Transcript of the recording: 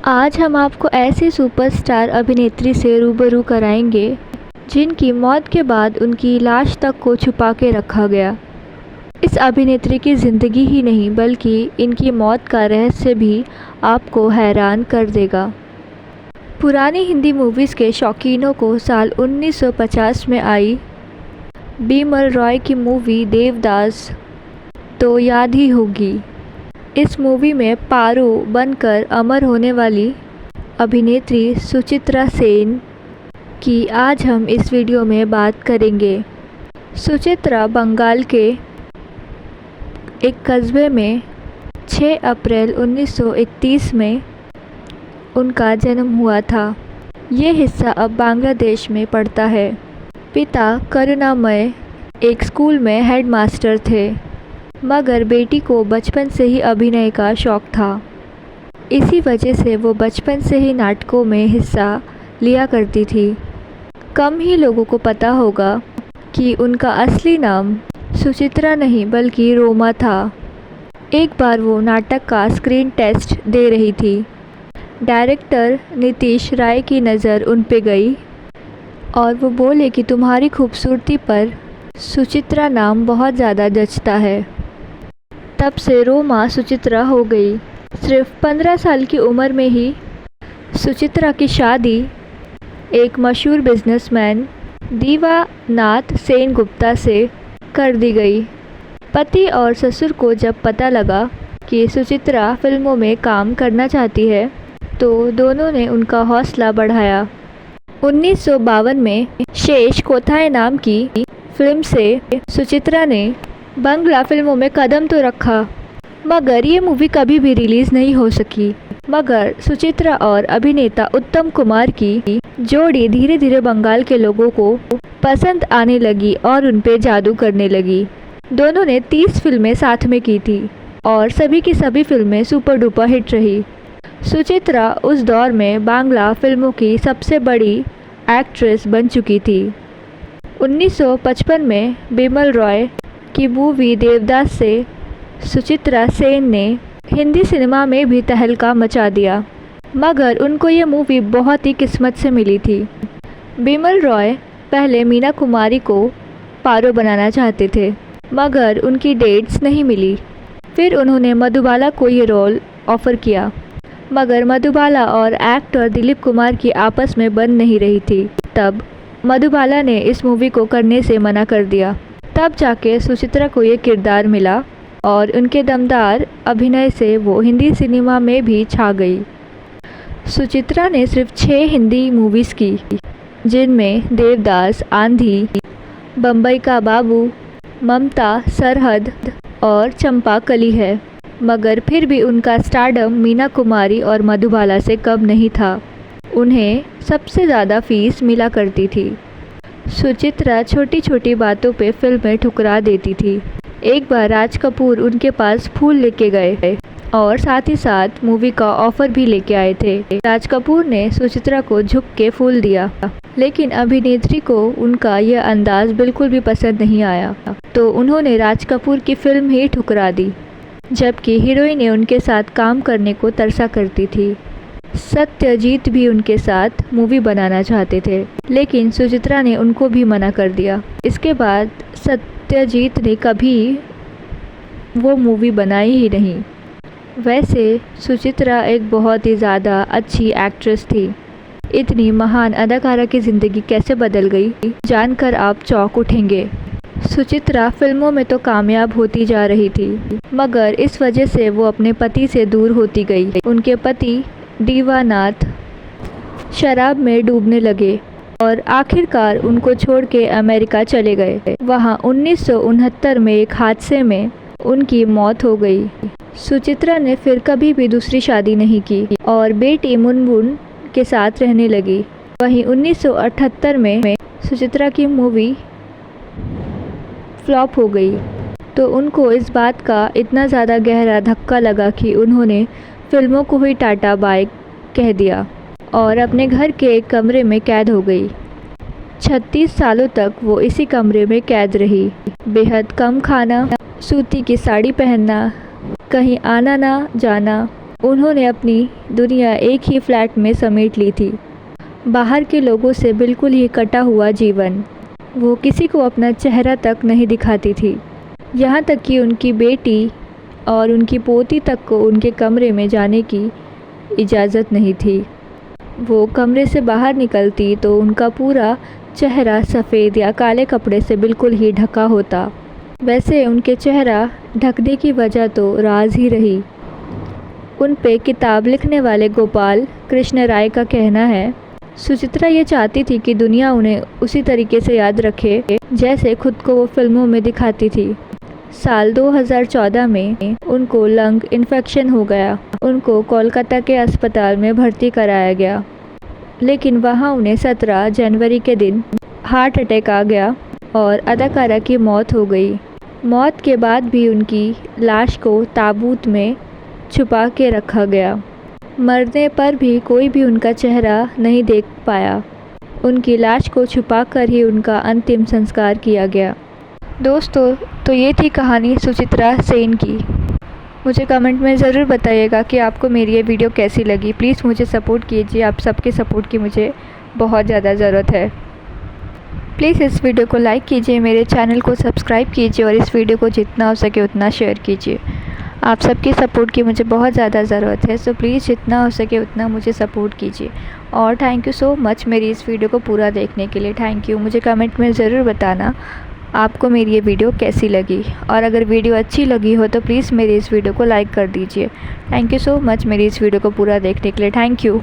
आज हम आपको ऐसी सुपरस्टार अभिनेत्री से रूबरू कराएंगे जिनकी मौत के बाद उनकी लाश तक को छुपा के रखा गया। इस अभिनेत्री की ज़िंदगी ही नहीं बल्कि इनकी मौत का रहस्य भी आपको हैरान कर देगा। पुरानी हिंदी मूवीज़ के शौकीनों को साल 1950 में आई बिमल रॉय की मूवी देवदास तो याद ही होगी। इस मूवी में पारो बनकर अमर होने वाली अभिनेत्री सुचित्रा सेन की आज हम इस वीडियो में बात करेंगे। सुचित्रा बंगाल के एक कस्बे में 6 अप्रैल 1931 में उनका जन्म हुआ था। ये हिस्सा अब बांग्लादेश में पड़ता है। पिता करुणामय एक स्कूल में हेडमास्टर थे, मगर बेटी को बचपन से ही अभिनय का शौक़ था। इसी वजह से वो बचपन से ही नाटकों में हिस्सा लिया करती थी। कम ही लोगों को पता होगा कि उनका असली नाम सुचित्रा नहीं बल्कि रोमा था। एक बार वो नाटक का स्क्रीन टेस्ट दे रही थी। डायरेक्टर नीतीश राय की नज़र उन पे गई और वो बोले कि तुम्हारी खूबसूरती पर सुचित्रा नाम बहुत ज़्यादा जचता है। तब से रोमा सुचित्रा हो गई। सिर्फ 15 साल की उम्र में ही सुचित्रा की शादी एक मशहूर बिजनेसमैन दीवानाथ सेनगुप्ता से कर दी गई। पति और ससुर को जब पता लगा कि सुचित्रा फिल्मों में काम करना चाहती है तो दोनों ने उनका हौसला बढ़ाया। 1952 में शेष कोथाय नाम की फिल्म से सुचित्रा ने बंगला फिल्मों में कदम तो रखा, मगर ये मूवी कभी भी रिलीज़ नहीं हो सकी। मगर सुचित्रा और अभिनेता उत्तम कुमार की जोड़ी धीरे धीरे बंगाल के लोगों को पसंद आने लगी और उन पे जादू करने लगी। दोनों ने 30 फिल्में साथ में की थी और सभी की सभी फिल्में सुपर डुपर हिट रही। सुचित्रा उस दौर में बांग्ला फिल्मों की सबसे बड़ी एक्ट्रेस बन चुकी थी। 1955 में बिमल रॉय की मूवी देवदास से सुचित्रा सेन ने हिंदी सिनेमा में भी तहलका मचा दिया, मगर उनको ये मूवी बहुत ही किस्मत से मिली थी। बिमल रॉय पहले मीना कुमारी को पारो बनाना चाहते थे, मगर उनकी डेट्स नहीं मिली। फिर उन्होंने मधुबाला को ये रोल ऑफ़र किया, मगर मधुबाला और एक्टर दिलीप कुमार की आपस में बन नहीं रही थी। तब मधुबाला ने इस मूवी को करने से मना कर दिया। तब जाके सुचित्रा को ये किरदार मिला और उनके दमदार अभिनय से वो हिंदी सिनेमा में भी छा गई। सुचित्रा ने सिर्फ 6 हिंदी मूवीज़ की, जिनमें देवदास, आंधी, बम्बई का बाबू, ममता, सरहद और चंपा कली है। मगर फिर भी उनका स्टारडम मीना कुमारी और मधुबाला से कम नहीं था। उन्हें सबसे ज़्यादा फीस मिला करती थी। सुचित्रा छोटी छोटी बातों पे फिल्में ठुकरा देती थी। एक बार राज कपूर उनके पास फूल लेके गए और साथ ही साथ मूवी का ऑफ़र भी लेके आए थे। राज कपूर ने सुचित्रा को झुक के फूल दिया, लेकिन अभिनेत्री को उनका यह अंदाज़ बिल्कुल भी पसंद नहीं आया, तो उन्होंने राज कपूर की फ़िल्म ही ठुकरा दी, जबकि हीरोइन उनके साथ काम करने को तरसा करती थी। सत्यजीत भी उनके साथ मूवी बनाना चाहते थे, लेकिन सुचित्रा ने उनको भी मना कर दिया। इसके बाद सत्यजीत ने कभी वो मूवी बनाई ही नहीं। वैसे सुचित्रा एक बहुत ही ज़्यादा अच्छी एक्ट्रेस थी। इतनी महान अदाकारा की ज़िंदगी कैसे बदल गई, जानकर आप चौंक उठेंगे। सुचित्रा फिल्मों में तो कामयाब होती जा रही थी, मगर इस वजह से वो अपने पति से दूर होती गई। उनके पति दीवानाथ शराब में डूबने लगे और आखिरकार उनको छोड़ के अमेरिका चले गए। वहाँ 1969 में एक हादसे में उनकी मौत हो गई। सुचित्रा ने फिर कभी भी दूसरी शादी नहीं की और बेटी मुनमुन के साथ रहने लगी। वहीं 1978 में सुचित्रा की मूवी फ्लॉप हो गई, तो उनको इस बात का इतना ज़्यादा गहरा धक्का लगा कि उन्होंने फिल्मों को ही टाटा बाय कह दिया और अपने घर के एक कमरे में कैद हो गई। 36 सालों तक वो इसी कमरे में कैद रही। बेहद कम खाना, सूती की साड़ी पहनना, कहीं आना ना जाना उन्होंने अपनी दुनिया एक ही फ्लैट में समेट ली थी। बाहर के लोगों से बिल्कुल ही कटा हुआ जीवन। वो किसी को अपना चेहरा तक नहीं दिखाती थी। यहाँ तक कि उनकी बेटी और उनकी पोती तक को उनके कमरे में जाने की इजाज़त नहीं थी। वो कमरे से बाहर निकलती तो उनका पूरा चेहरा सफ़ेद या काले कपड़े से बिल्कुल ही ढका होता। वैसे उनके चेहरा ढकने की वजह तो राज ही रही। उन पे किताब लिखने वाले गोपाल कृष्ण राय का कहना है, सुचित्रा ये चाहती थी कि दुनिया उन्हें उसी तरीके से याद रखे जैसे खुद को वो फिल्मों में दिखाती थी। साल 2014 में उनको लंग इन्फेक्शन हो गया। उनको कोलकाता के अस्पताल में भर्ती कराया गया, लेकिन वहाँ उन्हें 17 जनवरी के दिन हार्ट अटैक आ गया और अदाकारा की मौत हो गई। मौत के बाद भी उनकी लाश को ताबूत में छुपा के रखा गया। मरने पर भी कोई भी उनका चेहरा नहीं देख पाया। उनकी लाश को छुपाकर ही उनका अंतिम संस्कार किया गया। दोस्तों, तो ये थी कहानी सुचित्रा सेन की। मुझे कमेंट में ज़रूर बताइएगा कि आपको मेरी ये वीडियो कैसी लगी। प्लीज़ मुझे सपोर्ट कीजिए, आप सबके सपोर्ट की मुझे बहुत ज़्यादा ज़रूरत है। प्लीज़ इस वीडियो को लाइक कीजिए, मेरे चैनल को सब्सक्राइब कीजिए और इस वीडियो को जितना हो सके उतना शेयर कीजिए। आप सबकी सपोर्ट की मुझे बहुत ज़्यादा ज़रूरत है, सो प्लीज़ जितना हो सके उतना मुझे सपोर्ट कीजिए। और थैंक यू सो मच मेरी इस वीडियो को पूरा देखने के लिए। Thank you. मुझे कमेंट में ज़रूर बताना आपको मेरी ये वीडियो कैसी लगी, और अगर वीडियो अच्छी लगी हो तो प्लीज़ मेरी इस वीडियो को लाइक कर दीजिए। थैंक यू सो मच मेरी इस वीडियो को पूरा देखने के लिए। Thank you.